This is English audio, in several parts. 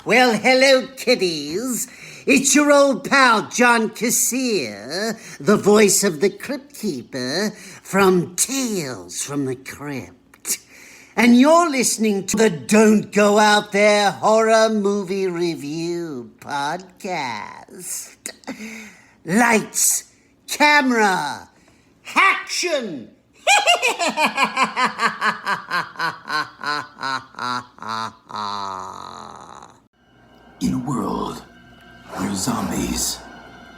Well, hello, kiddies. It's your old pal, John Kassir, the voice of the Crypt Keeper from Tales from the Crypt. And you're listening to the Don't Go Out There Horror Movie Review podcast. Lights, camera, action! In a world where zombies,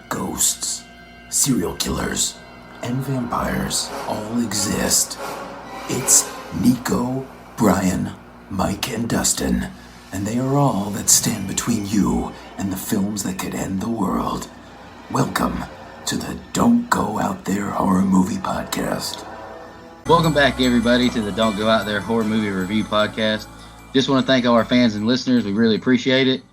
ghosts, serial killers, and vampires all exist, it's Nico, Brian, Mike, and Dustin, and they are all that stand between you and the films that could end the world. Welcome to the Don't Go Out There Horror Movie Podcast. Welcome back, everybody, to the Don't Go Out There Horror Movie Review Podcast. Just want to thank all our fans and listeners. We really appreciate it.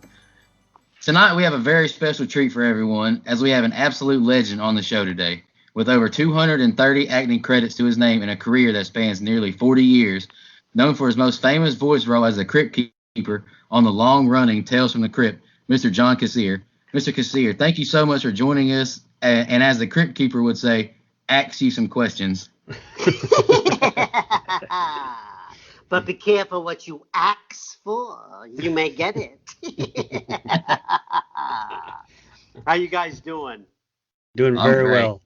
Tonight, we have a very special treat for everyone, as we have an absolute legend on the show today. With over 230 acting credits to his name and a career that spans nearly 40 years, known for his most famous voice role as the Crypt Keeper on the long-running Tales from the Crypt, Mr. John Kassir. Mr. Kassir, thank you so much for joining us, and as the Crypt Keeper would say, ask you some questions. But be careful what you ask for. You may get it. How you guys doing? Doing very well.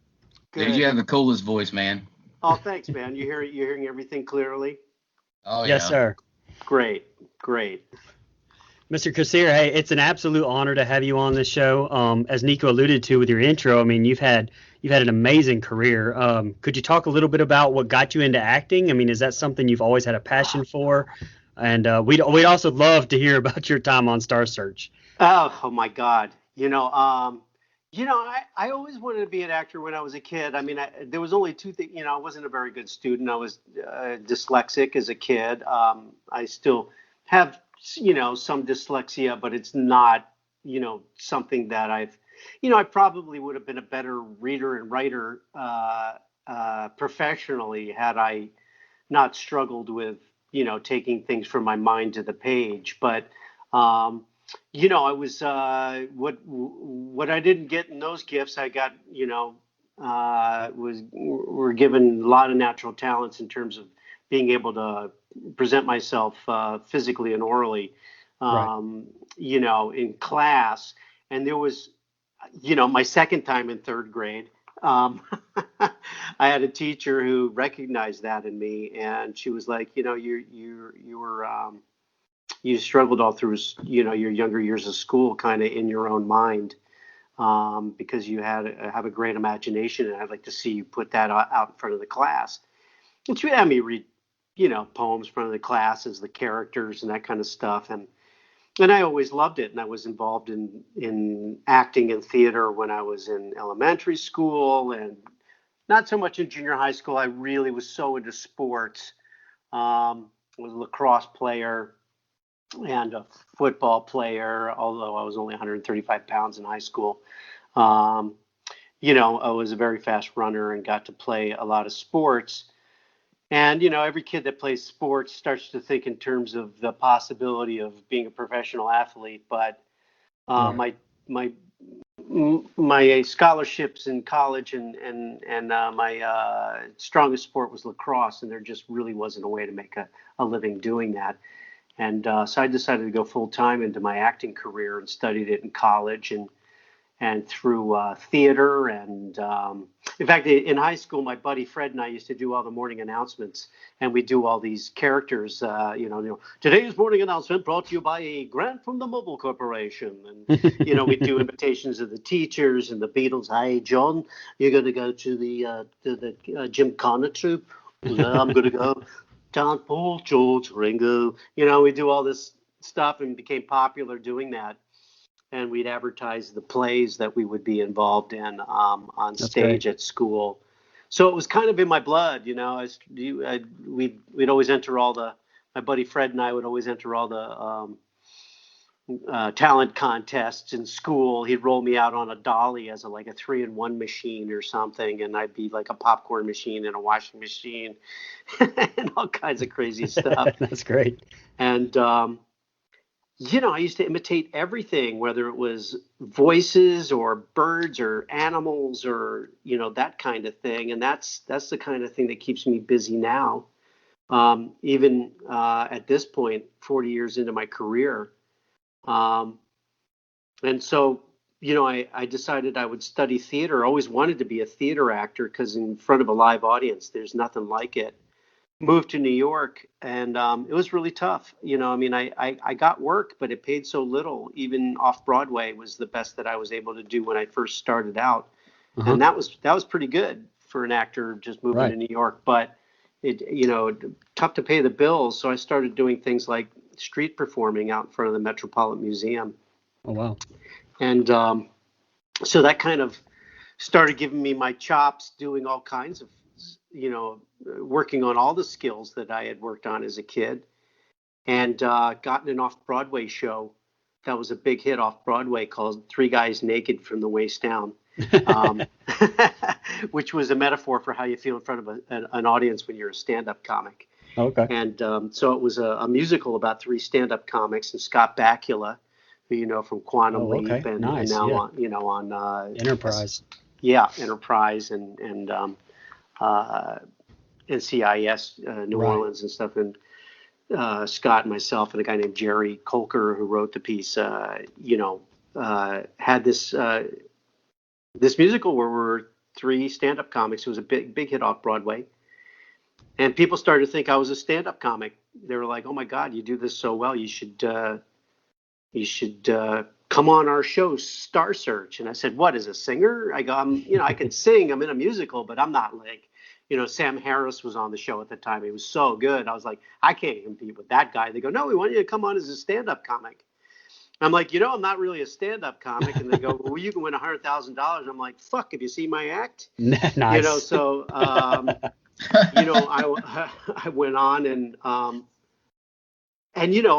Good. Dude, you have the coolest voice, man. Oh, thanks, man. You're hearing everything clearly? Oh, yeah. Yes, sir. Great. Mr. Kassir, hey, it's an absolute honor to have you on this show. As Nico alluded to with your intro, I mean, you've had an amazing career. Could you talk a little bit about what got you into acting? I mean, is that something you've always had a passion for? And we'd also love to hear about your time on Star Search. Oh my God. I always wanted to be an actor when I was a kid. I mean, there was only two things. I wasn't a very good student. I was dyslexic as a kid. I still have, some dyslexia, but it's not, something that I probably would have been a better reader and writer professionally had I not struggled with, taking things from my mind to the page. But, I was what I didn't get in those gifts, I got, were given a lot of natural talents in terms of being able to present myself physically and orally, in class. And there was, my second time in third grade, I had a teacher who recognized that in me, and she was like, you struggled all through, your younger years of school, kind of in your own mind, because you have a great imagination, and I'd like to see you put that out in front of the class. And she had me read, poems in front of the class as the characters and that kind of stuff, and I always loved it. And I was involved in acting and theater when I was in elementary school, and not so much in junior high school. I really was so into sports. I was a lacrosse player and a football player, although I was only 135 pounds in high school. I was a very fast runner and got to play a lot of sports. And, every kid that plays sports starts to think in terms of the possibility of being a professional athlete. But my scholarships in college and my strongest sport was lacrosse, and there just really wasn't a way to make a living doing that. And so I decided to go full time into my acting career and studied it in college and through theater. And in fact, in high school, my buddy Fred and I used to do all the morning announcements, and we do all these characters. Today's morning announcement brought to you by a grant from the Mobile Corporation. And we do invitations of the teachers and the Beatles. Hi, John, you're going to go to the Jim Connor troupe. Yeah, I'm going to go. John, Paul, George, Ringo. We do all this stuff and became popular doing that. And we'd advertise the plays that we would be involved in on stage at school. So it was kind of in my blood, we'd always enter my buddy Fred and I would always enter all talent contests in school. He'd roll me out on a dolly as like a 3-in-1 machine or something, and I'd be like a popcorn machine and a washing machine and all kinds of crazy stuff. That's great. And I used to imitate everything, whether it was voices or birds or animals or that kind of thing. And that's the kind of thing that keeps me busy now. Even at this point, 40 years into my career. And so, I decided I would study theater. I always wanted to be a theater actor because in front of a live audience, there's nothing like it. Moved to New York, and it was really tough. I got work, but it paid so little. Even off Broadway was the best that I was able to do when I first started out, Uh-huh. and that was pretty good for an actor just moving Right. to New York. But it tough to pay the bills, so I started doing things like street performing out in front of the Metropolitan Museum, Oh, wow. and so that kind of started giving me my chops doing all kinds of, working on all the skills that I had worked on as a kid, and gotten an off-Broadway show that was a big hit off Broadway called Three Guys Naked from the Waist Down, um, which was a metaphor for how you feel in front of an audience when you're a stand-up comic. Okay. And so it was a musical about three stand-up comics, and Scott Bakula, who from Quantum Oh, okay. Leap, and Nice. now Yeah. on Enterprise. Enterprise and NCIS New Right. Orleans and stuff, and Scott and myself and a guy named Jerry Colker who wrote the piece, had this musical where we're three stand-up comics. It was a big hit off Broadway, and people started to think I was a stand-up comic. They were like, "Oh my God, you do this so well. You should come on our show, Star Search." And I said, "What, as a singer?" I go, I can sing. I'm in a musical, but I'm not like, Sam Harris was on the show at the time. He was so good. I was like, I can't compete with that guy. They go, "No, we want you to come on as a stand-up comic." I'm like, I'm not really a stand-up comic. And they go, "Well, you can win $100,000. I'm like, fuck, have you seen my act? Nice. So, I went on and I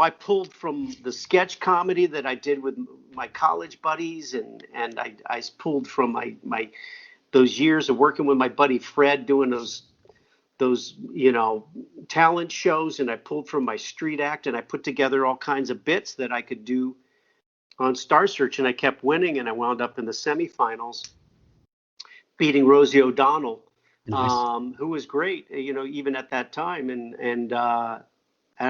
pulled from the sketch comedy that I did with my college buddies, and I pulled from my those years of working with my buddy Fred doing those talent shows, and I pulled from my street act, and I put together all kinds of bits that I could do on Star Search, and I kept winning, and I wound up in the semifinals, beating Rosie O'Donnell, Nice. who was great, even at that time, and I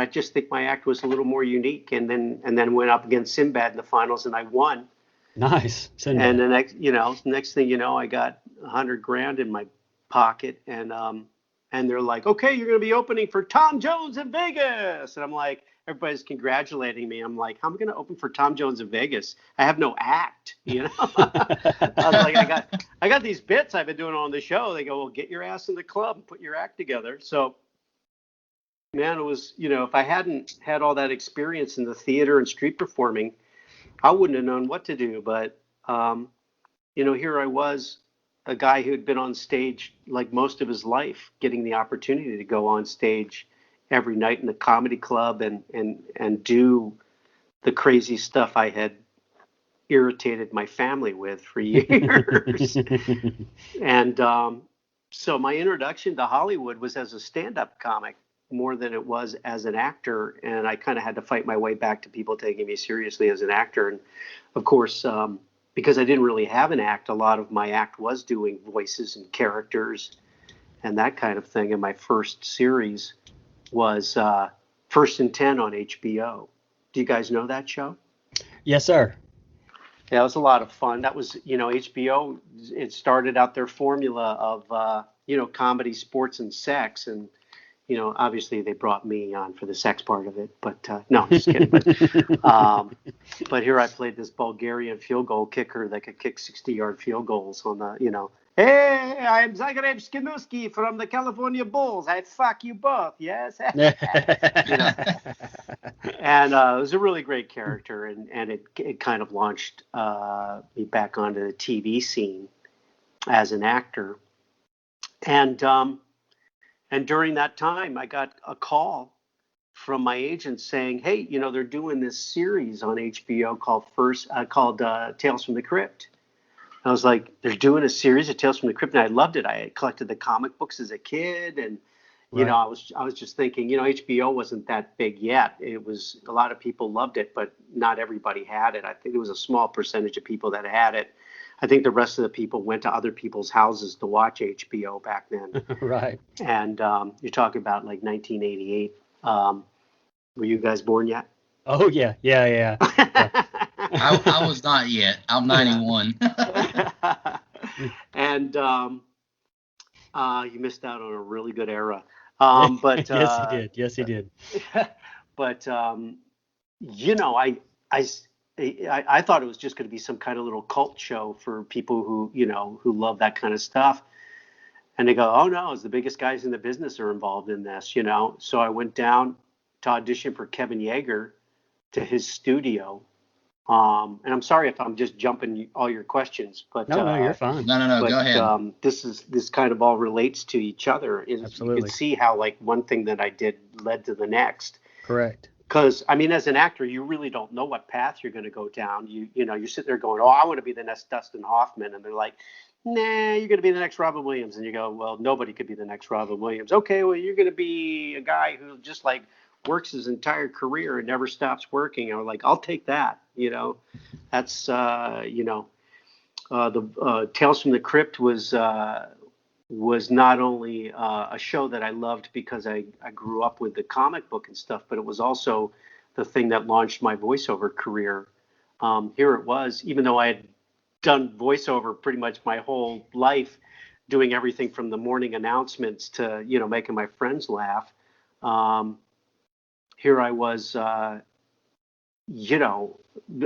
just think my act was a little more unique, and then went up against Sinbad in the finals, and I won. Nice. And Sinbad. the next thing I got $100,000 in my pocket, and they're like, "Okay, you're going to be opening for Tom Jones in Vegas," and I'm like, everybody's congratulating me. I'm like, how am I going to open for Tom Jones in Vegas? I have no act, I was like, I got these bits I've been doing on the show. They go, "Well, get your ass in the club and put your act together." So, man, it was, if I hadn't had all that experience in the theater and street performing, I wouldn't have known what to do. But, here I was, a guy who'd been on stage like most of his life, getting the opportunity to go on stage every night in the comedy club and do the crazy stuff I had irritated my family with for years. And so my introduction to Hollywood was as a stand-up comic more than it was as an actor, and I kind of had to fight my way back to people taking me seriously as an actor. And of course, because I didn't really have an act, a lot of my act was doing voices and characters and that kind of thing. And my first series was First and 10 on HBO. Do you guys know that show? Yes, sir. Yeah, it was a lot of fun. That was, HBO. It started out their formula of, comedy, sports, and sex, and obviously they brought me on for the sex part of it. But no, I'm just kidding. But here I played this Bulgarian field goal kicker that could kick 60-yard field goals on the. Hey, I'm Zagreb Skinuski from the California Bulls. I fuck you both, yes. And it was a really great character, and it kind of launched me back onto the TV scene as an actor. And during that time, I got a call from my agent saying, hey, they're doing this series on HBO called Tales from the Crypt. I was like, they're doing a series of Tales from the Crypt, and I loved it. I had collected the comic books as a kid, and Right. I was just thinking, HBO wasn't that big yet. It was, a lot of people loved it, but not everybody had it. I think it was a small percentage of people that had it. I think the rest of the people went to other people's houses to watch HBO back then. Right. And you're talking about like 1988. Were you guys born yet? Oh yeah, yeah, yeah, yeah. I was not yet. I'm 91. And you missed out on a really good era. But Yes, he did. Yes, he did. but you know, I I thought it was just going to be some kind of little cult show for people who who love that kind of stuff. And they go, oh no, it's the biggest guys in the business are involved in this. So I went down to audition for Kevin Yeager to his studio. And I'm sorry if I'm just jumping all your questions, but No, no, you're fine. No. Go ahead. this kind of all relates to each other. Is you can Absolutely. see how like one thing that I did led to the next. Correct. Because I mean, as an actor, you really don't know what path you're going to go down. You sit there going, "Oh, I want to be the next Dustin Hoffman," and they're like, "Nah, you're going to be the next Robin Williams." And you go, "Well, nobody could be the next Robin Williams." Okay, well, you're going to be a guy who just like works his entire career and never stops working. I'm like, I'll take that. That's the Tales from the Crypt was not only a show that I loved because I grew up with the comic book and stuff, but it was also the thing that launched my voiceover career. Here it was, even though I had done voiceover pretty much my whole life, doing everything from the morning announcements to making my friends laugh. Here I was,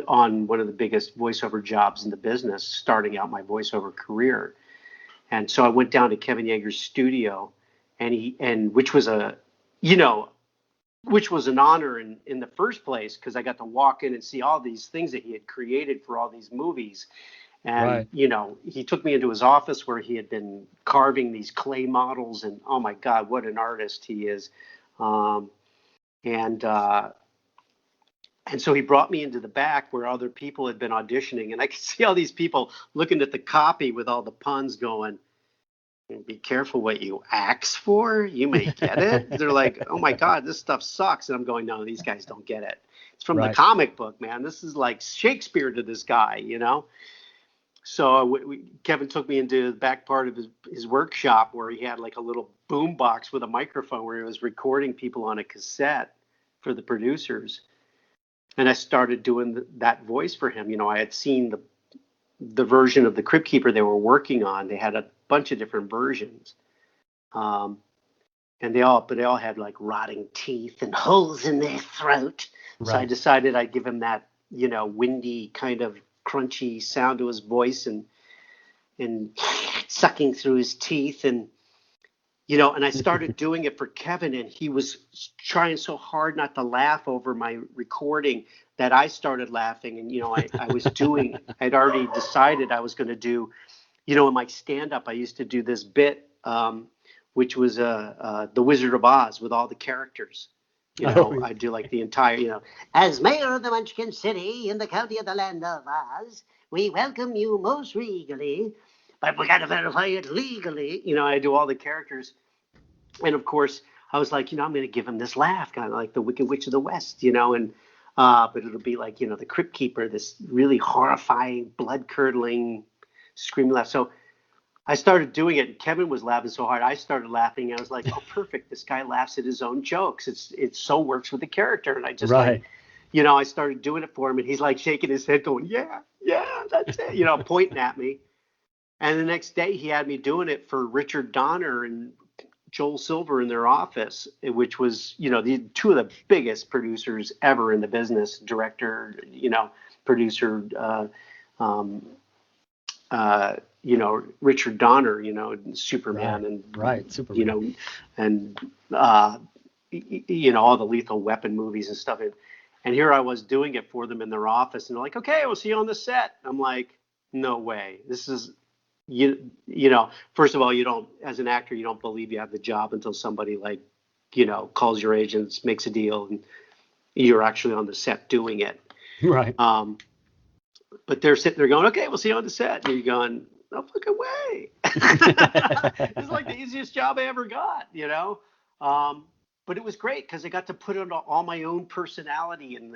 on one of the biggest voiceover jobs in the business, starting out my voiceover career. And so I went down to Kevin Yeager's studio, which was which was an honor in the first place, because I got to walk in and see all these things that he had created for all these movies. And Right. he took me into his office where he had been carving these clay models, and oh my God, what an artist he is. Um, and and so he brought me into the back where other people had been auditioning, and I could see all these people looking at the copy with all the puns going, be careful what you ask for. You may get it. They're like, oh my God, this stuff sucks. And I'm going, no, these guys don't get it. It's from the Right. comic book, man. This is like Shakespeare to this guy. So Kevin took me into the back part of his workshop where he had like a little boom box with a microphone where he was recording people on a cassette for the producers. And I started doing that voice for him. I had seen the version of the Crypt Keeper they were working on. They had a bunch of different versions, and they all had like rotting teeth and holes in their throat. So I Right. decided I'd give him that windy kind of crunchy sound to his voice, and sucking through his teeth, and I started doing it for Kevin, and he was trying so hard not to laugh over my recording that I started laughing. And, I'd already decided I was going to do, in my stand up, I used to do this bit, which was The Wizard of Oz with all the characters. Oh, I do like the entire, as mayor of the Munchkin City in the county of the land of Oz, we welcome you most regally, but we got to verify it legally. I do all the characters. And of course, I was like, I'm going to give him this laugh, kind of like the Wicked Witch of the West, and but it'll be like, the Crypt Keeper, this really horrifying, blood curdling, screaming laugh. So I started doing it, and Kevin was laughing so hard, I started laughing. And I was like, oh, perfect. This guy laughs at his own jokes. It so works with the character. And I just right. I started doing it for him, and he's like shaking his head, going, yeah, that's it, pointing at me. And the next day, he had me doing it for Richard Donner and Joel Silver in their office, which was, the two of the biggest producers ever in the business, director, producer, Richard Donner, Superman, Right. and, Right. Superman. and, all the Lethal Weapon movies and stuff. And here I was doing it for them in their office, and they're like, okay, we'll see you on the set. I'm like, no way. This is, first of all, you don't, as an actor, you don't believe you have the job until somebody like calls your agents, makes a deal, and you're actually on the set doing it. Right. But they're sitting there going, okay, we'll see you on the set. And you're going, no fucking way. It's like the easiest job I ever got. But it was great because I got to put on all my own personality and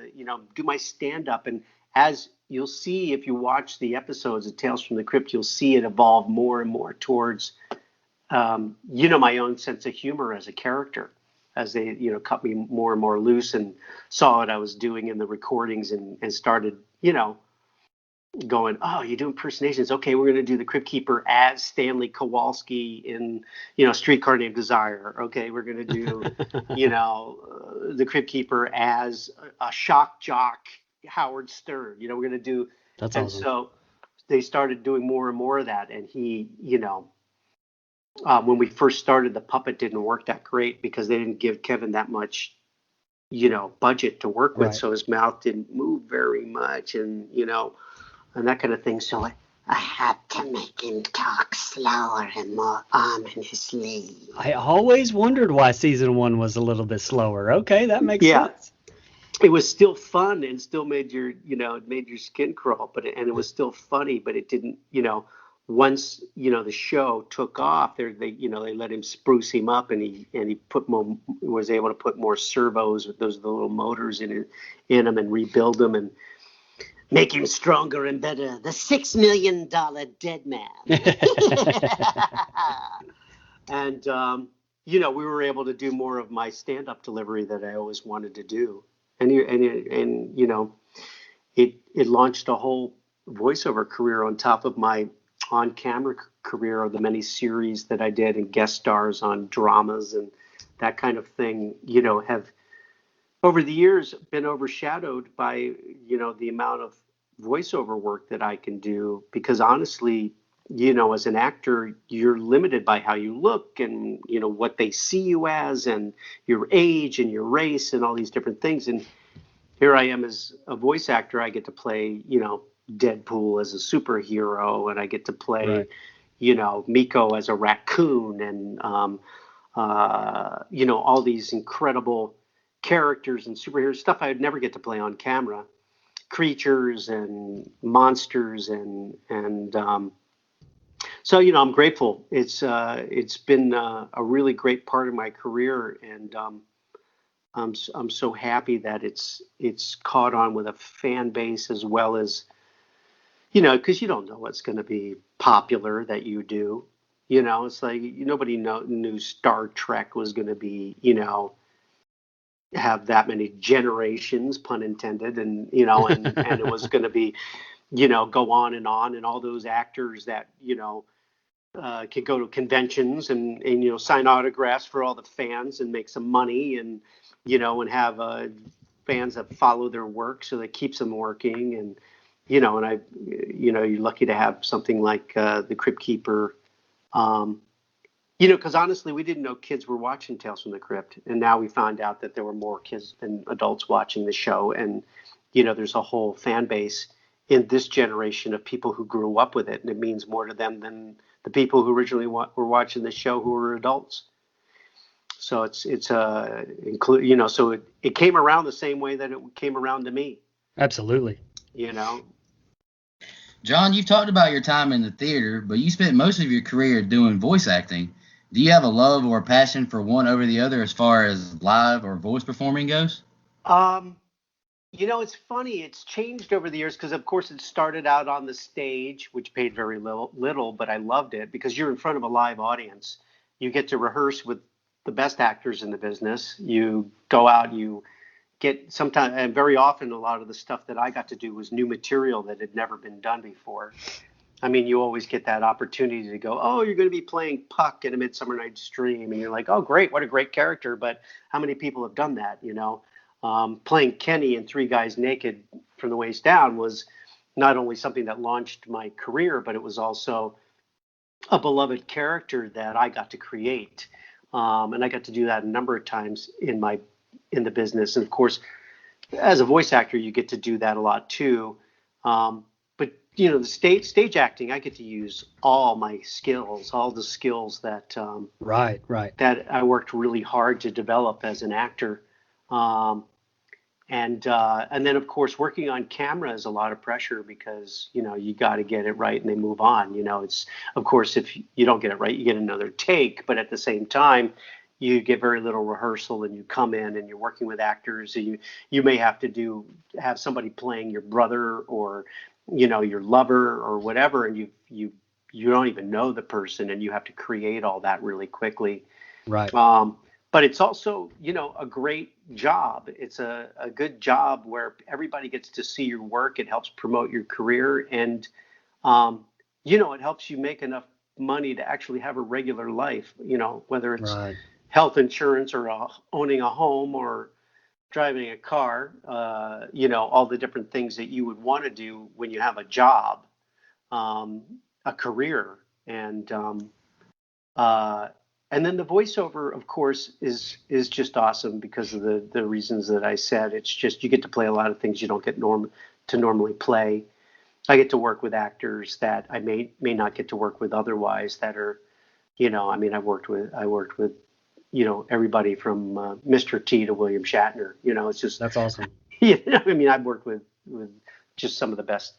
do my stand up. And as you'll see, if you watch the episodes of Tales from the Crypt, you'll see it evolve more and more towards, my own sense of humor as a character, as they, cut me more and more loose and saw what I was doing in the recordings and started, going, oh, you do impersonations. Okay, we're going to do the Crypt Keeper as Stanley Kowalski in, Streetcar Named Desire. Okay, we're going to do, the Crypt Keeper as a shock jock, Howard Stern. We're going to do. That's and awesome. so they started doing more and more of that. And he, when we first started, the puppet didn't work that great because they didn't give Kevin that much, budget to work with. Right. So his mouth didn't move very much. And, and that kind of thing. So I had to make him talk slower and more ominously. I always wondered why season 1 was a little bit slower. Okay, that makes Yeah, sense. it was still fun and still made your, it made your skin crawl, and it was still funny, but it didn't, once, the show took off, they let him spruce him up, and he was able to put more servos with those little motors in him and rebuild them and make him stronger and better. The $6 million dead man. And, we were able to do more of my stand-up delivery that I always wanted to do. And it launched a whole voiceover career on top of my on-camera career of the many series that I did and guest stars on dramas and that kind of thing, have over the years been overshadowed by, the amount of voiceover work that I can do, because honestly, as an actor, you're limited by how you look and, what they see you as and your age and your race and all these different things. And here I am as a voice actor. I get to play, Deadpool as a superhero, and I get to play, Right. Miko as a raccoon, and, all these incredible characters and superhero stuff I would never get to play on camera, creatures and monsters and so I'm grateful. It's been a really great part of my career, and I'm so happy that it's caught on with a fan base, as well as because you don't know what's going to be popular that you do. It's like nobody knew Star Trek was going to be have that many generations, pun intended, and and it was going to be go on, and all those actors that could go to conventions and sign autographs for all the fans and make some money, and and have fans that follow their work, so that keeps them working. And and I you're lucky to have something like the Crypt Keeper. Because honestly, we didn't know kids were watching Tales from the Crypt, and now we found out that there were more kids than adults watching the show, and there's a whole fan base in this generation of people who grew up with it, and it means more to them than the people who originally were watching the show who were adults. So so it came around the same way that it came around to me. Absolutely. John, you've talked about your time in the theater, but you spent most of your career doing voice acting. Do you have a love or a passion for one over the other as far as live or voice performing goes? It's funny. It's changed over the years because, of course, it started out on the stage, which paid very little, but I loved it because you're in front of a live audience. You get to rehearse with the best actors in the business. You go out, you get sometimes, and very often, a lot of the stuff that I got to do was new material that had never been done before. I mean, you always get that opportunity to go, oh, you're going to be playing Puck in A Midsummer Night's Dream. And you're like, oh, great. What a great character. But how many people have done that, Playing Kenny in Three Guys Naked from the Waist Down was not only something that launched my career, but it was also a beloved character that I got to create. And I got to do that a number of times in the business. And of course, as a voice actor, you get to do that a lot too. But the stage acting, I get to use all my skills, all the skills that Right. that I worked really hard to develop as an actor. Um, and then of course working on camera is a lot of pressure because you got to get it right and they move on. It's, of course, if you don't get it right you get another take, but at the same time you get very little rehearsal and you come in and you're working with actors. You may have to have somebody playing your brother or your lover or whatever, and you don't even know the person and you have to create all that really quickly. Right. But it's also, a great job. It's a good job where everybody gets to see your work. It helps promote your career, and it helps you make enough money to actually have a regular life. Whether it's Right. health insurance or owning a home or driving a car. All the different things that you would want to do when you have a job, a career, uh, and then the voiceover, of course, is just awesome because of the reasons that I said. It's just you get to play a lot of things you don't get to normally play. I get to work with actors that I may not get to work with otherwise. That are, I mean, I worked with everybody from Mr. T to William Shatner. It's just That's awesome. I mean, I've worked with just some of the best,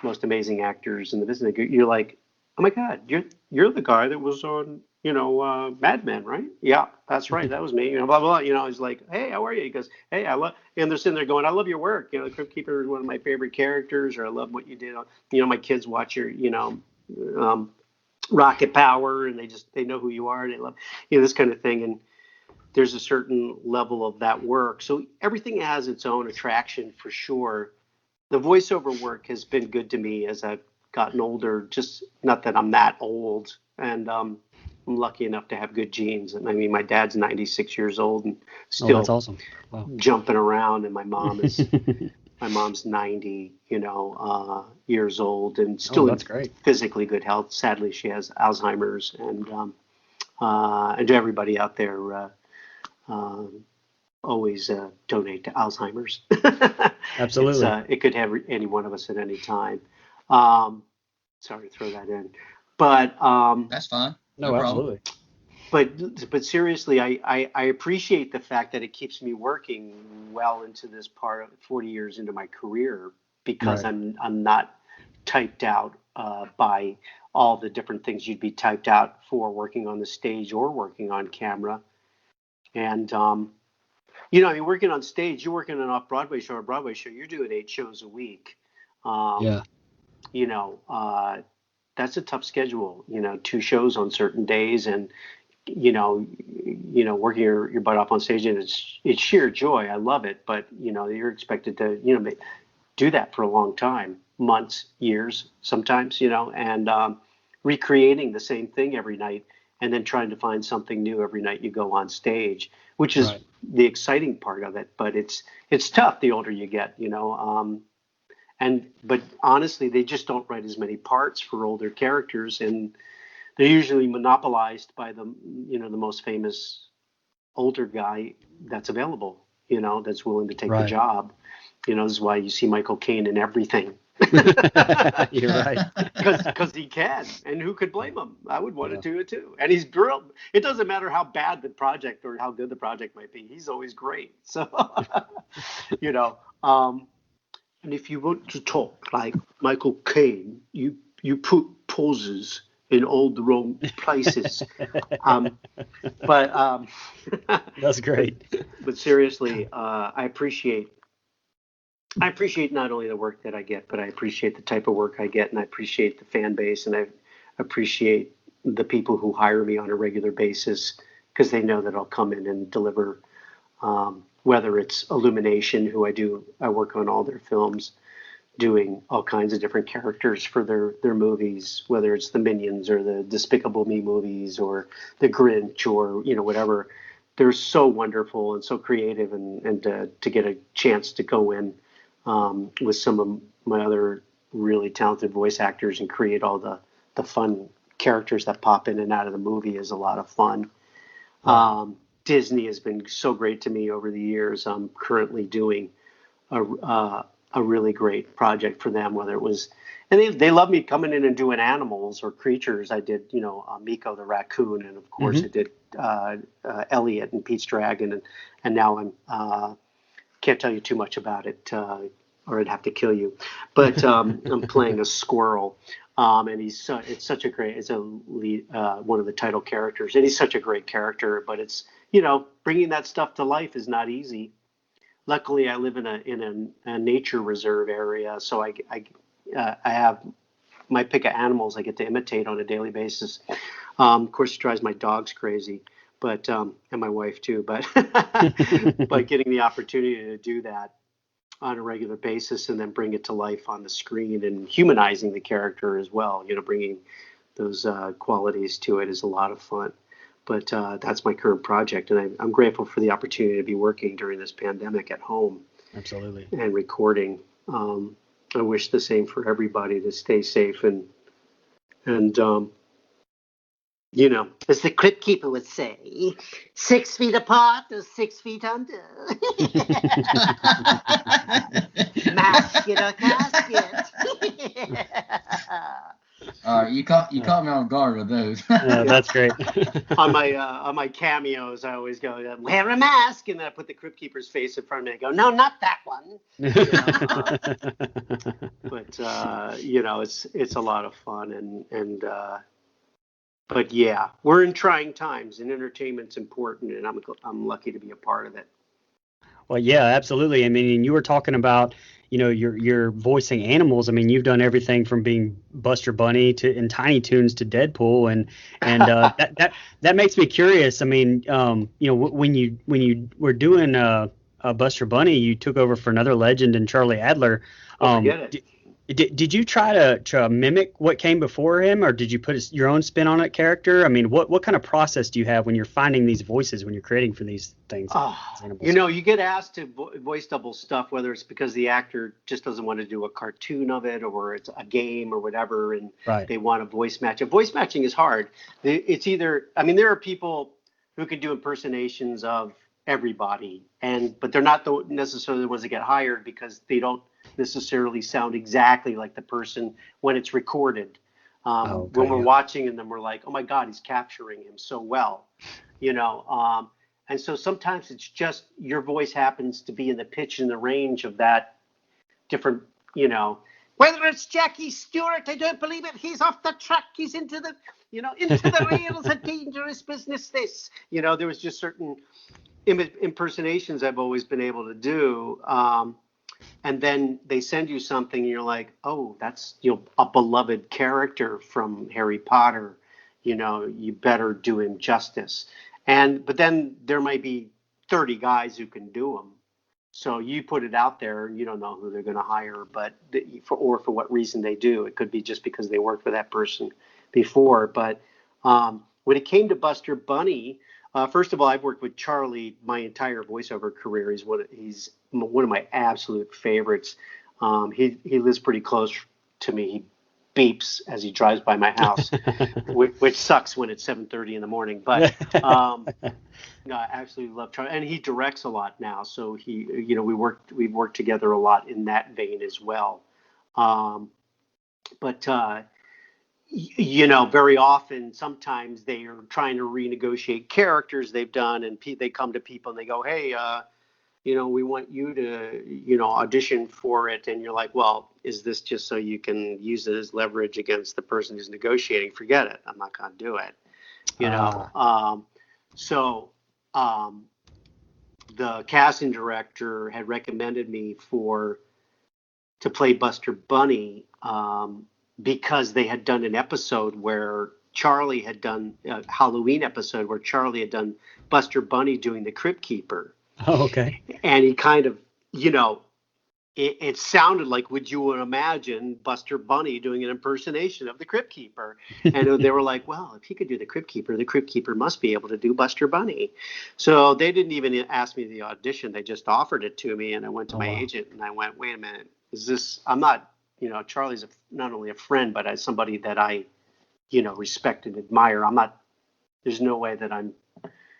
most amazing actors in the business. You're like, oh my God, you're the guy that was on, Mad Men, right? Yeah, that's right, that was me. Blah blah. He's like, hey, how are you? He goes, hey, I love, and they're sitting there going, I love your work. The Crypt Keeper is one of my favorite characters, or I love what you did. My kids watch your, um, Rocket Power, and they know who you are, and they love, this kind of thing. And there's a certain level of that work. So everything has its own attraction for sure. The voiceover work has been good to me as I've gotten older. Just not that I'm that old, and I'm lucky enough to have good genes. And I mean, my dad's 96 years old and Oh, that's still awesome. Wow. jumping around, and my mom's 90, years old and Oh, still in that's great. physically good health. Sadly, she has Alzheimer's, and to everybody out there. Um, Always donate to Alzheimer's. Absolutely. It could have any one of us at any time. Um, Sorry to throw that in, but That's fine. No No, problem. absolutely. but seriously, I appreciate the fact that it keeps me working well into this part of 40 years into my career because Right. I'm not typed out by all the different things you'd be typed out for working on the stage or working on camera. And I mean, working on stage, you're working on an off-Broadway show or a Broadway show, you're doing 8 shows a week. Um, Yeah. you know, uh, that's a tough schedule, 2 shows on certain days and, working your butt off on stage, and it's sheer joy. I love it. But, you're expected to, do that for a long time, months, years, sometimes, and recreating the same thing every night and then trying to find something new every night you go on stage, which is Right. the exciting part of it. But it's tough the older you get, but honestly, they just don't write as many parts for older characters, and they're usually monopolized by the most famous older guy that's available, that's willing to take the Right. job. This is why you see Michael Caine in everything. You're right. Because he can, and who could blame him? I would want to do it too. And he's brilliant. It doesn't matter how bad the project or how good the project might be. He's always great. So, you know, um, and if you want to talk like Michael Caine, you put pauses in all the wrong places. Um, but That's but great. but seriously, I appreciate not only the work that I get, but I appreciate the type of work I get, and I appreciate the fan base, and I appreciate the people who hire me on a regular basis because they know that I'll come in and deliver. Whether it's Illumination, who I work on all their films, doing all kinds of different characters for their movies, whether it's the Minions or the Despicable Me movies or the Grinch or whatever. They're so wonderful and so creative, and to get a chance to go in with some of my other really talented voice actors and create all the fun characters that pop in and out of the movie is a lot of fun. Right. Disney has been so great to me over the years. I'm currently doing a a really great project for them, whether it was, and they love me coming in and doing animals or creatures. I did, Miko the raccoon, and of course I Hmm. did Elliot and Pete's dragon, and now I'm can't tell you too much about it, or I'd have to kill you. But I'm playing a squirrel, and it's such a great, it's a lead, one of the title characters, and he's such a great character. But it's bringing that stuff to life is not easy. Luckily, I live in a nature reserve area, so I have my pick of animals I get to imitate on a daily basis. Of course, it drives my dogs crazy, but and my wife too. But but getting the opportunity to do that on a regular basis and then bring it to life on the screen and humanizing the character as well, bringing those qualities to it is a lot of fun. But that's my current project, and I'm grateful for the opportunity to be working during this pandemic at home Absolutely. and recording. I wish the same for everybody, to stay safe and as the Crypt Keeper would say, 6 feet apart or 6 feet under. Mask it or casket. All right, you caught me on guard with those. Yeah. That's great. On my cameos, I always go, wear a mask, and then I put the Crypt Keeper's face in front of me. I go, no, not that one. But it's a lot of fun, and but yeah, we're in trying times, and entertainment's important, and I'm lucky to be a part of it. Well, yeah, absolutely. I mean, and you were talking about, you're voicing animals. I mean, you've done everything from being Buster Bunny to in Tiny Toons to Deadpool, and that makes me curious. I mean, when you were doing Buster Bunny, you took over for another legend in Charlie Adler. Oh, forget it. Did you try to mimic what came before him, or did you put your own spin on that character? I mean, what kind of process do you have when you're finding these voices when you're creating for these things, Oh, these animals? you get asked to voice double stuff, whether it's because the actor just doesn't want to do a cartoon of it, or it's a game or whatever, and Right. they want a voice match. And voice matching is hard. It's either, I mean, there are people who can do impersonations of everybody, but they're not necessarily the ones that get hired because they don't necessarily sound exactly like the person when it's recorded. Oh, When okay, we're yeah. watching and then we're like, oh my God, he's capturing him so well, you know. And so sometimes it's just your voice happens to be in the pitch and the range of that different, whether it's Jackie Stewart, I don't believe it. He's off the track. He's into the rails, a dangerous business. There was just certain impersonations I've always been able to do. And then they send you something and you're like, oh, that's, a beloved character from Harry Potter. You better do him justice. But then there might be 30 guys who can do them. So you put it out there and you don't know who they're going to hire, or for what reason they do. It could be just because they worked with that person before. But when it came to Buster Bunny, first of all, I've worked with Charlie my entire voiceover career. He's one of my absolute favorites. He lives pretty close to me. He beeps as he drives by my house, which sucks when it's 7:30 in the morning. But no, I absolutely love Charlie, and he directs a lot now. So we've worked together a lot in that vein as well. But very often, sometimes they are trying to renegotiate characters they've done, and they come to people and they go, "Hey, we want you to, audition for it." And you're like, "Well, is this just so you can use it as leverage against the person who's negotiating? Forget it. I'm not going to do it." So the casting director had recommended me to play Buster Bunny, because they had done an episode where Charlie had done a Halloween episode where Charlie had done Buster Bunny doing the Crypt Keeper. Oh, okay. And he kind of, it sounded like, would you imagine Buster Bunny doing an impersonation of the Crypt Keeper? And they were like, well, if he could do the Crypt Keeper must be able to do Buster Bunny. So they didn't even ask me the audition. They just offered it to me. And I went to Oh, my wow. agent and I went, wait a minute, I'm not, Charlie's not only a friend, but as somebody that I, respect and admire. There's no way that I'm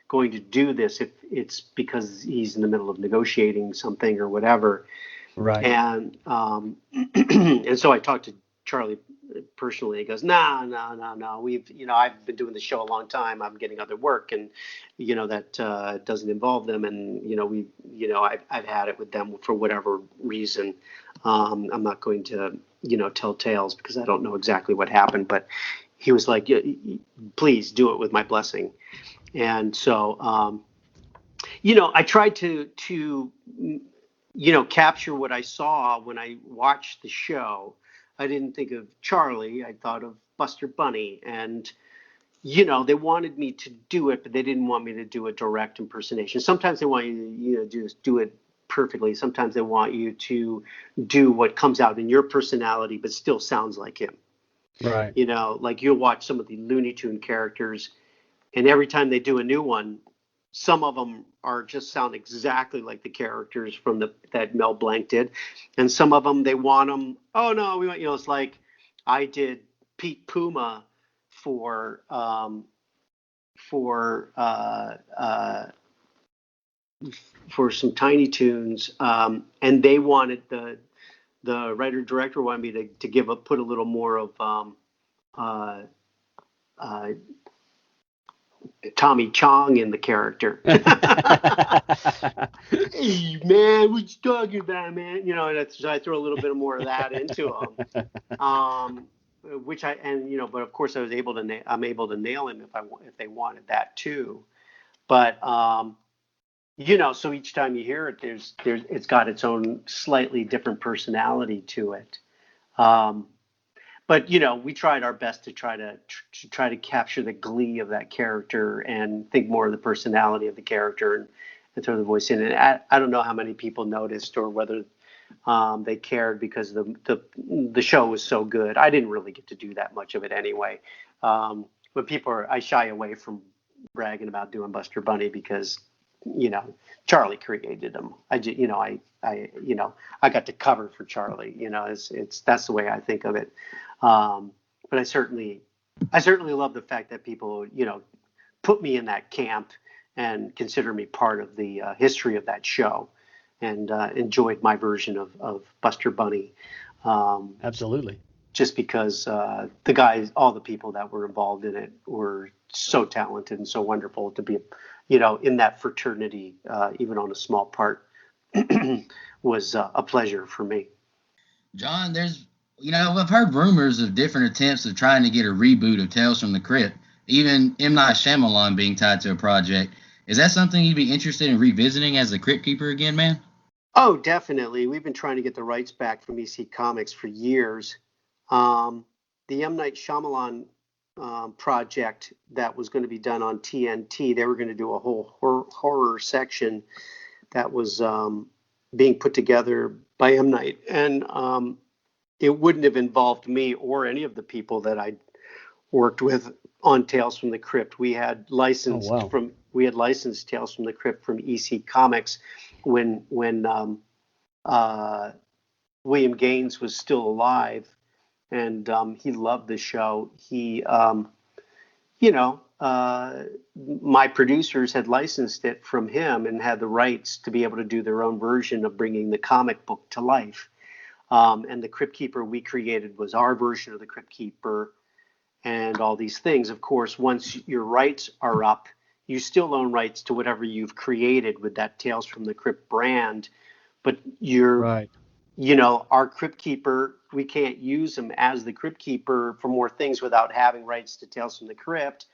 going to do this if it's because he's in the middle of negotiating something or whatever. Right. And and so I talked to Charlie personally. He goes, no, no, no, no. I've been doing the show a long time. I'm getting other work, and that doesn't involve them. And I've had it with them for whatever reason. I'm not going to tell tales because I don't know exactly what happened. But he was like, please do it with my blessing. And so I tried to capture what I saw when I watched the show. I didn't think of Charlie. I thought of Buster Bunny. And, they wanted me to do it, but they didn't want me to do a direct impersonation. Sometimes they want you to, just do it perfectly. Sometimes they want you to do what comes out in your personality, but still sounds like him. Right. Like you'll watch some of the Looney Tune characters, and every time they do a new one, some of them are just sound exactly like the characters from that Mel Blanc did, and some of them they want them. Oh no, we want it's like I did Pete Puma for for uh, uh, for some Tiny Toons, and they wanted the writer director wanted me to put a little more of uh, uh, Tommy Chong in the character. Hey man, what you talking about, man? So I throw a little bit more of that into him, which but of course I'm able to nail him if they wanted that too. But so each time you hear it, it's got its own slightly different personality to it. Um, but we tried our best to try to capture the glee of that character and think more of the personality of the character and throw the voice in. And I don't know how many people noticed or whether they cared because the show was so good. I didn't really get to do that much of it anyway. But I shy away from bragging about doing Buster Bunny because Charlie created him. I got to cover for Charlie. That's the way I think of it. But I certainly love the fact that people put me in that camp and consider me part of the history of that show, and enjoyed my version of Buster Bunny. Absolutely. Just because all the people that were involved in it were so talented and so wonderful to be, in that fraternity, even on a small part, was a pleasure for me. John, I've heard rumors of different attempts of trying to get a reboot of Tales from the Crypt, even M. Night Shyamalan being tied to a project. Is that something you'd be interested in revisiting as the Crypt Keeper again, man? Oh, definitely. We've been trying to get the rights back from EC Comics for years. The M. Night Shyamalan project that was going to be done on TNT, they were going to do a whole horror section that was being put together by M. Night. And it wouldn't have involved me or any of the people that I worked with on Tales from the Crypt. Oh, wow. We had licensed Tales from the Crypt from EC Comics when uh, William Gaines was still alive, and he loved the show. You know, uh, my producers had licensed it from him and had the rights to be able to do their own version of bringing the comic book to life. And the Crypt Keeper we created was our version of the Crypt Keeper and all these things. Of course, once your rights are up, you still own rights to whatever you've created with that Tales from the Crypt brand, but Right. our Crypt Keeper, we can't use him as the Crypt Keeper for more things without having rights to Tales from the Crypt.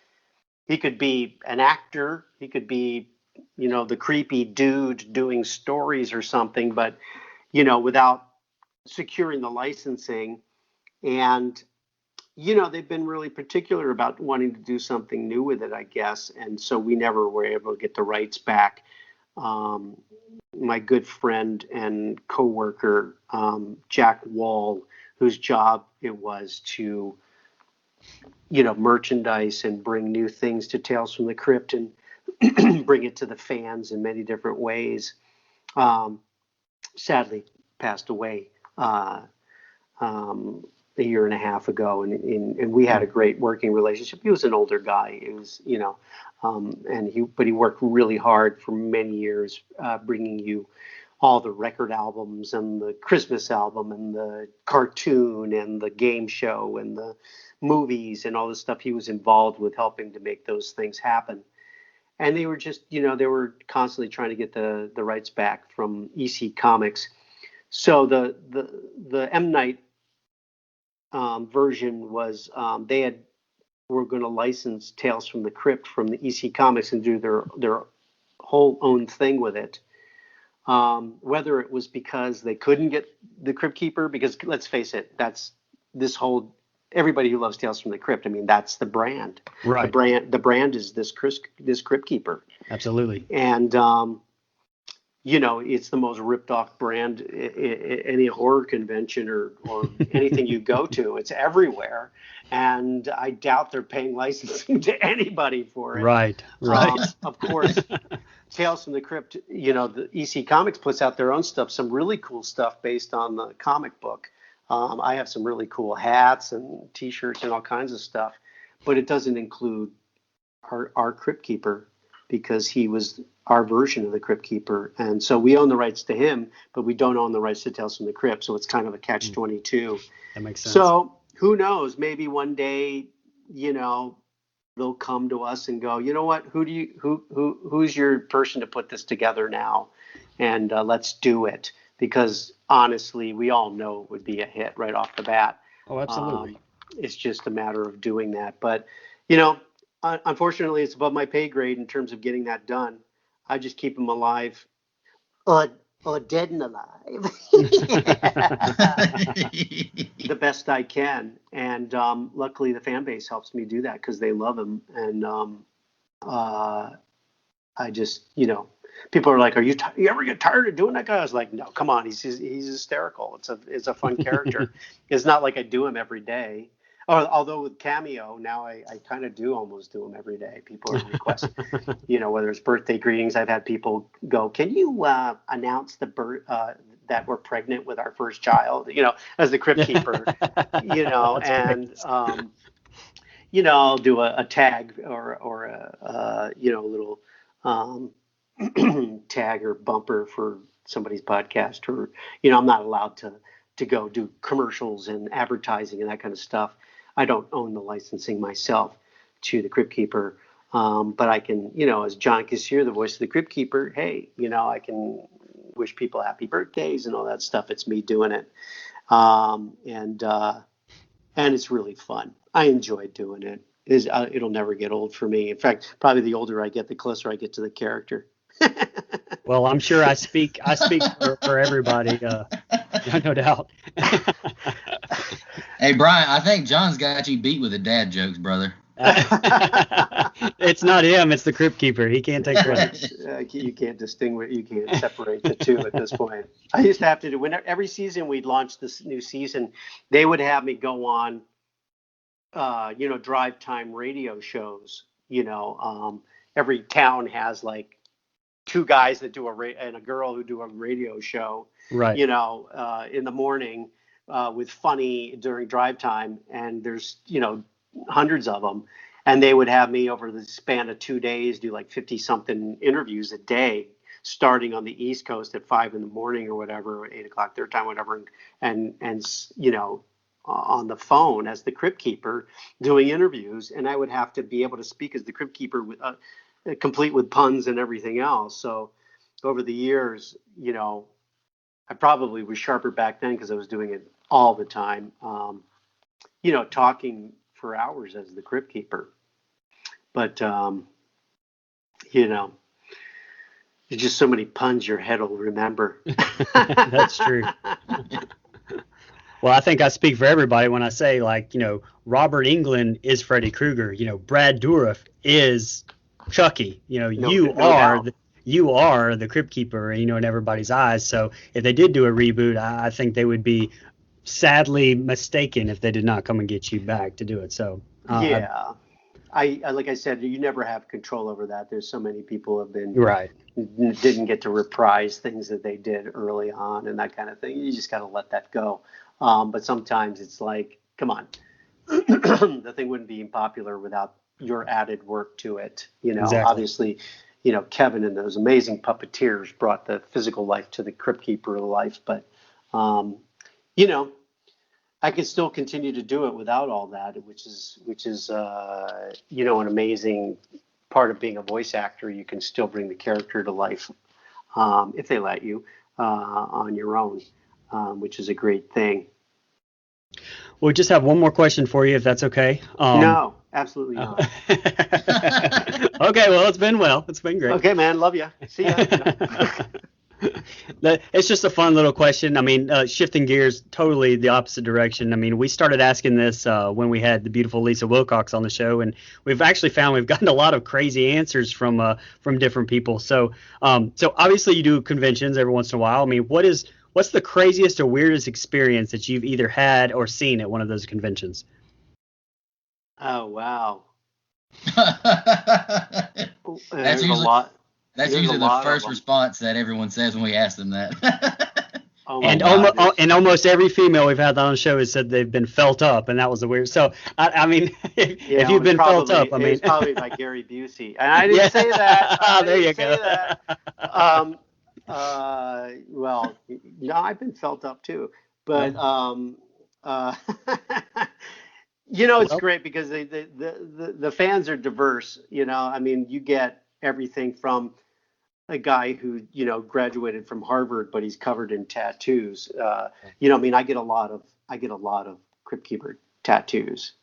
He could be an actor, he could be, the creepy dude doing stories or something, but, without securing the licensing. And they've been really particular about wanting to do something new with it, I guess. And so we never were able to get the rights back. Um, my good friend and coworker, Jack Wall, whose job it was to, merchandise and bring new things to Tales from the Crypt and bring it to the fans in many different ways, um, sadly passed away. Um, a year and a half ago, and we had Hmm. a great working relationship. He was an older guy. It was, but he worked really hard for many years, bringing you all the record albums and the Christmas album and the cartoon and the game show and the movies and all this stuff. He was involved with helping to make those things happen. And they were just, they were constantly trying to get the rights back from EC Comics. So the M. Night version was were going to license Tales from the Crypt from the EC Comics and do their whole own thing with it. Whether it was because they couldn't get the Crypt Keeper, because let's face it, that's everybody who loves Tales from the Crypt. I mean, that's the brand. Right. The brand is this Crypt Keeper. Absolutely. And it's the most ripped off brand any horror convention or anything you go to. It's everywhere, and I doubt they're paying licensing to anybody for it. Right. Of course, Tales from the Crypt. The EC Comics puts out their own stuff, some really cool stuff based on the comic book. I have some really cool hats and T-shirts and all kinds of stuff, but it doesn't include our Crypt Keeper, because he was our version of the Crypt Keeper. And so we own the rights to him, but we don't own the rights to Tales from the Crypt. So it's kind of a catch-22. That makes sense. So who knows? Maybe one day, they'll come to us and go, you know what? Who's your person to put this together now? And let's do it. Because honestly, we all know it would be a hit right off the bat. Oh, absolutely. It's just a matter of doing that. But, unfortunately, it's above my pay grade in terms of getting that done. I just keep them alive. Or dead and alive. The best I can. And luckily, the fan base helps me do that because they love him. And I just, people are like, you ever get tired of doing that guy? I was like, no, come on. He's hysterical. It's a fun character. It's not like I do him every day. Although with Cameo, now I kind of do almost do them every day. People are requesting, whether it's birthday greetings. I've had people go, can you announce that we're pregnant with our first child, as the Crypt Keeper, and, I'll do a tag or a little tag or bumper for somebody's podcast, or, I'm not allowed to go do commercials and advertising and that kind of stuff. I don't own the licensing myself to the Crypt Keeper, but I can, as John Kassir, the voice of the Crypt Keeper, hey, I can wish people happy birthdays and all that stuff. It's me doing it, and it's really fun. I enjoy doing it. It'll never get old for me. In fact, probably the older I get, the closer I get to the character. Well, I'm sure I speak for everybody, no doubt. Hey, Brian, I think John's got you beat with the dad jokes, brother. It's not him, it's the Crypt Keeper. He can't take credit. You can't distinguish, you can't separate the two at this point. I used to have to do, every season we'd launch this new season, they would have me go on, drive time radio shows. Every town has like two guys that do and a girl who do a radio show, right? In the morning. With funny during drive time, and there's hundreds of them, and they would have me over the span of 2 days do like 50 something interviews a day, starting on the East Coast at 5 a.m. or whatever, or 8 o'clock their time, whatever, and on the phone as the Crypt Keeper doing interviews, and I would have to be able to speak as the Crypt Keeper with complete with puns and everything else. So over the years, I probably was sharper back then because I was doing it all the time, talking for hours as the Crypt Keeper. But, there's just so many puns your head will remember. That's true. Well, I think I speak for everybody when I say, Robert Englund is Freddy Krueger. Brad Dourif is Chucky. You are the Crypt Keeper, in everybody's eyes. So if they did do a reboot, I think they would be sadly mistaken if they did not come and get you back to do it. So I like I said, you never have control over that. There's so many people have been didn't get to reprise things that they did early on and that kind of thing. You just got to let that go. But sometimes it's like, come on, the thing wouldn't be popular without your added work to it. Exactly. Obviously, Kevin and those amazing puppeteers brought the physical life to the Crypt Keeper life. But, you know, I can still continue to do it without all that, which is an amazing part of being a voice actor. You can still bring the character to life if they let you on your own, which is a great thing. We just have one more question for you, if that's okay. No, absolutely not. Okay, well, it's been well. It's been great. Okay, man, love you. See ya. It's just a fun little question. I mean, shifting gears totally the opposite direction. I mean, we started asking this when we had the beautiful Lisa Wilcox on the show, and we've actually found we've gotten a lot of crazy answers from different people. So obviously you do conventions every once in a while. I mean, what's the craziest or weirdest experience that you've either had or seen at one of those conventions? Oh, wow. That's There's a usually lot. that's There's a usually the lot of first them. response that everyone says when we ask them that. Oh my And God, almost every female we've had on the show has said they've been felt up, and that was the weird. So I mean, if you've been felt up, I it mean, was probably by Gary Busey, and I didn't yeah, say that. I there you didn't say go. that. Well, I've been felt up too, but uh, it's Well, great because the fans are diverse. I mean, you get everything from a guy who graduated from Harvard, but he's covered in tattoos. I mean, I get a lot of Crypt Keeper tattoos,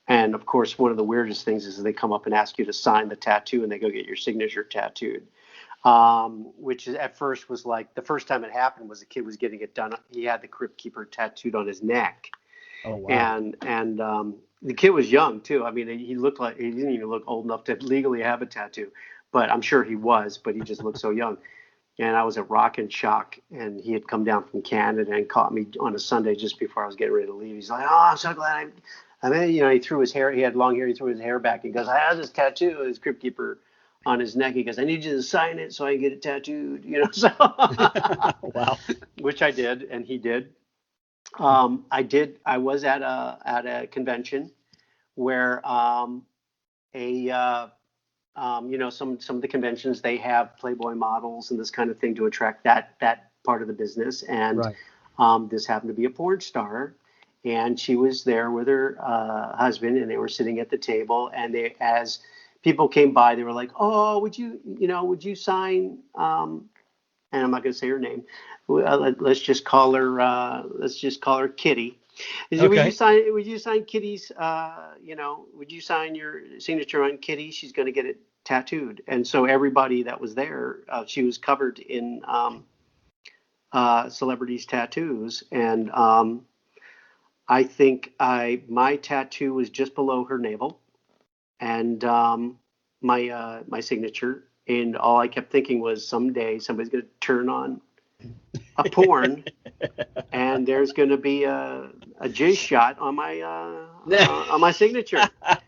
and of course, one of the weirdest things is they come up and ask you to sign the tattoo, and they go get your signature tattooed. Which at first was like the first time it happened was a kid was getting it done. He had the Crypt Keeper tattooed on his neck, oh wow. and the kid was young too. I mean, he looked like he didn't even look old enough to legally have a tattoo, but I'm sure he was. But he just looked so young. And I was at Rock and Shock, and he had come down from Canada and caught me on a Sunday just before I was getting ready to leave. He's like, "Oh, I'm so glad I mean, he threw his hair. He had long hair. He threw his hair back. He goes, I have this tattoo, his Crypt Keeper on his neck. He goes, I need you to sign it so I can get it tattooed. So Wow. which I did, and he did. I was at a convention where some of the conventions they have Playboy models and this kind of thing to attract that part of the business, and Right. this happened to be a porn star, and she was there with her husband, and they were sitting at the table, and as people came by, they were like, "Oh, would you sign?" And I'm not going to say her name. Let's just call her Kitty. Is it, Okay. would you sign Kitty's? Would you sign your signature on Kitty? She's going to get it tattooed. And so everybody that was there, she was covered in celebrities' tattoos, and I think my tattoo was just below her navel, and my signature. And all I kept thinking was someday somebody's going to turn on a porn, and there's going to be a jizz shot on my signature. That's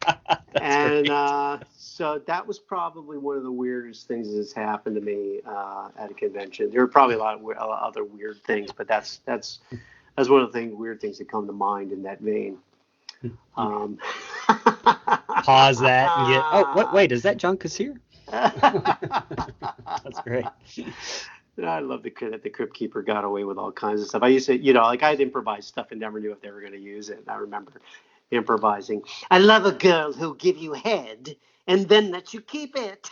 And great. so that was probably one of the weirdest things that's happened to me at a convention. There were probably a lot of other weird things, but that's one of the weird things that come to mind in that vein. Pause that and get. Oh, wait, is that John Kassir? That's great. I love that the Crypt Keeper got away with all kinds of stuff. I used to, like I'd improvise stuff and never knew if they were going to use it. And I remember improvising. I love a girl who'll give you head and then let you keep it.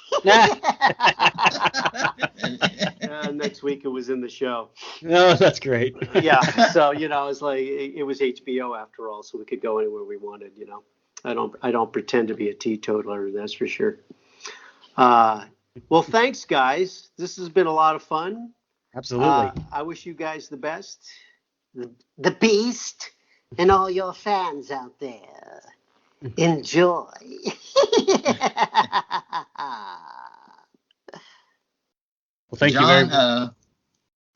Next week it was in the show. No, that's great. Yeah, so it's like it was HBO after all, so we could go anywhere we wanted. I don't pretend to be a teetotaler, that's for sure. Well, thanks, guys. This has been a lot of fun. Absolutely. I wish you guys the best, the beast, and all your fans out there. Enjoy. Well, thank you very John, much.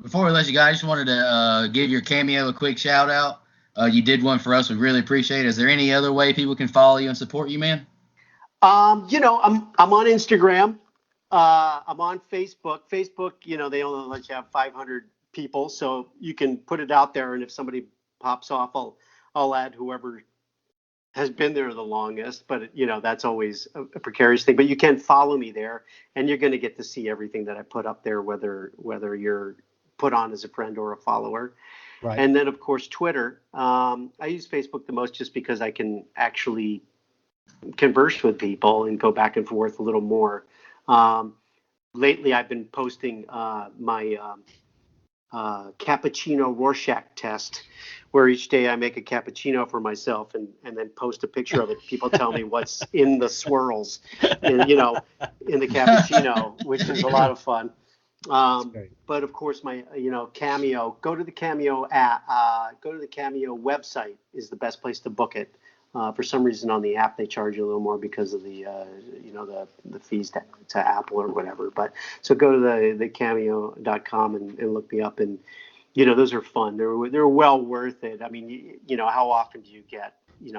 before we let you go, I just wanted to give your cameo a quick shout out. You did one for us. We really appreciate it. Is there any other way people can follow you and support you, man? I'm on Instagram. I'm on Facebook. Facebook, they only let you have 500 people, so you can put it out there, and if somebody pops off, I'll add whoever has been there the longest, but that's always a precarious thing. But you can follow me there, and you're going to get to see everything that I put up there, whether you're put on as a friend or a follower. Right. And then, of course, Twitter. I use Facebook the most just because I can actually converse with people and go back and forth a little more. Lately, I've been posting my cappuccino Rorschach test, where each day I make a cappuccino for myself and then post a picture of it. People tell me what's in the swirls, in the cappuccino, which is a lot of fun. But of course, my Cameo. Go to the Cameo app. Go to the Cameo website is the best place to book it. For some reason on the app they charge you a little more because of the the fees to Apple or whatever. But so go to the cameo.com and look me up, and those are fun. They're well worth it. I mean, how often do you get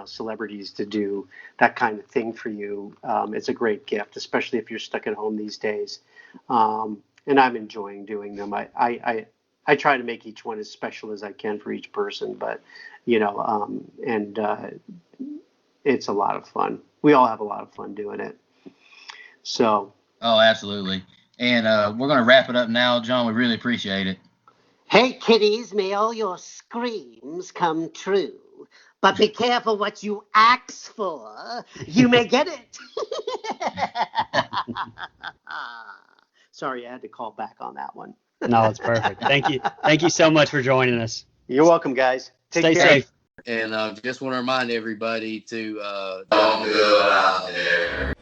celebrities to do that kind of thing for you? It's a great gift, especially if you're stuck at home these days. And I'm enjoying doing them. I try to make each one as special as I can for each person, but it's a lot of fun. We all have a lot of fun doing it. So. Oh, absolutely. And we're going to wrap it up now, John. We really appreciate it. Hey, kiddies, may all your screams come true. But be careful what you ask for. You may get it. Sorry, I had to call back on that one. No, it's perfect. Thank you. Thank you so much for joining us. You're welcome, guys. Stay care. safe. And just want to remind everybody to don't go out there.